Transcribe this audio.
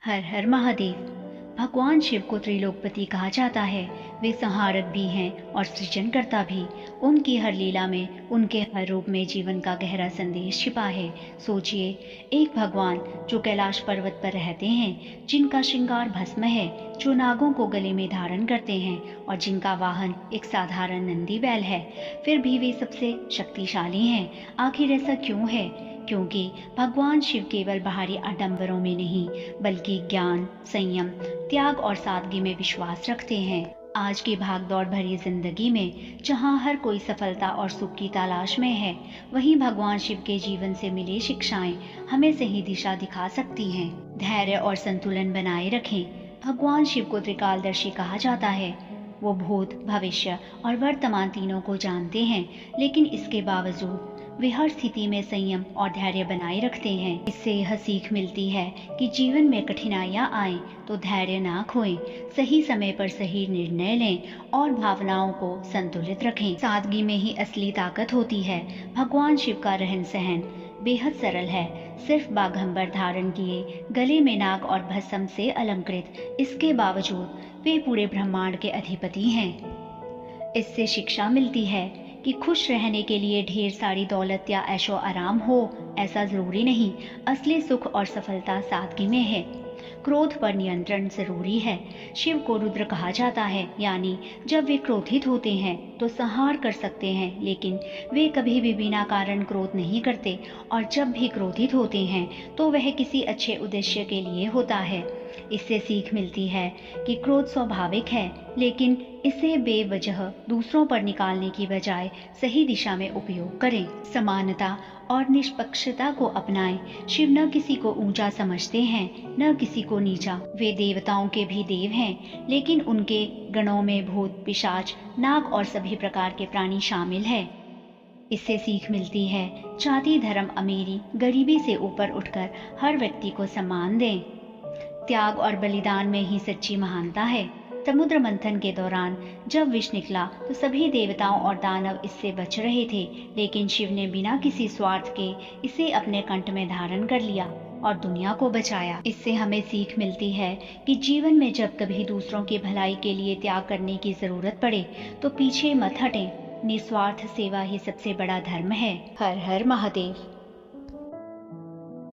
हर हर महादेव। भगवान शिव को त्रिलोकपति कहा जाता है। वे संहारक भी हैं और सृजनकर्ता भी। उनकी हर लीला में, उनके हर रूप में जीवन का गहरा संदेश छिपा है। सोचिए, एक भगवान जो कैलाश पर्वत पर रहते हैं, जिनका श्रृंगार भस्म है, जो नागों को गले में धारण करते हैं और जिनका वाहन एक साधारण नंदी बैल है, फिर भी वे सबसे शक्तिशाली हैं। आखिर ऐसा क्यों है? क्योंकि भगवान शिव केवल बाहरी आडंबरों में नहीं, बल्कि ज्ञान, संयम, त्याग और सादगी में विश्वास रखते हैं। आज की भागदौड़ भरी जिंदगी में जहां हर कोई सफलता और सुख की तलाश में है, वहीं भगवान शिव के जीवन से मिली शिक्षाएं हमें सही दिशा दिखा सकती हैं। धैर्य और संतुलन बनाए रखें। भगवान शिव को त्रिकालदर्शी कहा जाता है। वो भूत, भविष्य और वर्तमान तीनों को जानते हैं, लेकिन इसके बावजूद वे हर स्थिति में संयम और धैर्य बनाए रखते हैं। इससे यह सीख मिलती है कि जीवन में कठिनाइयां आए तो धैर्य ना खोएं, सही समय पर सही निर्णय लें और भावनाओं को संतुलित रखें। सादगी में ही असली ताकत होती है। भगवान शिव का रहन सहन बेहद सरल है। सिर्फ बाघंबर धारण किए, गले में नाग और भस्म से अलंकृत, इसके बावजूद वे पूरे ब्रह्मांड के अधिपति हैं। इससे शिक्षा मिलती है कि खुश रहने के लिए ढेर सारी दौलत या ऐशो आराम हो, ऐसा जरूरी नहीं। असली सुख और सफलता सादगी में है। क्रोध पर नियंत्रण जरूरी है। शिव को रुद्र कहा जाता है, यानी जब वे क्रोधित होते हैं तो संहार कर सकते हैं, लेकिन वे कभी भी बिना कारण क्रोध नहीं करते, और जब भी क्रोधित होते हैं तो वह किसी अच्छे उद्देश्य के लिए होता है। इससे सीख मिलती है कि क्रोध स्वाभाविक है, लेकिन इसे बेवजह दूसरों पर निकालने की बजाय सही दिशा में उपयोग करें। समानता और निष्पक्षता को अपनाएं। शिव न किसी को ऊंचा समझते हैं, न किसी को नीचा। वे देवताओं के भी देव हैं, लेकिन उनके गणों में भूत, पिशाच, नाग और सभी प्रकार के प्राणी शामिल हैं। इससे सीख मिलती है, जाति, धर्म, अमीरी, गरीबी से ऊपर उठकर हर व्यक्ति को सम्मान दें। त्याग और बलिदान में ही सच्ची महानता है। समुद्र मंथन के दौरान जब विष निकला तो सभी देवताओं और दानव इससे बच रहे थे, लेकिन शिव ने बिना किसी स्वार्थ के इसे अपने कंठ में धारण कर लिया और दुनिया को बचाया। इससे हमें सीख मिलती है कि जीवन में जब कभी दूसरों की भलाई के लिए त्याग करने की जरूरत पड़े तो पीछे मत हटें। निस्वार्थ सेवा ही सबसे बड़ा धर्म है। हर हर महादेव।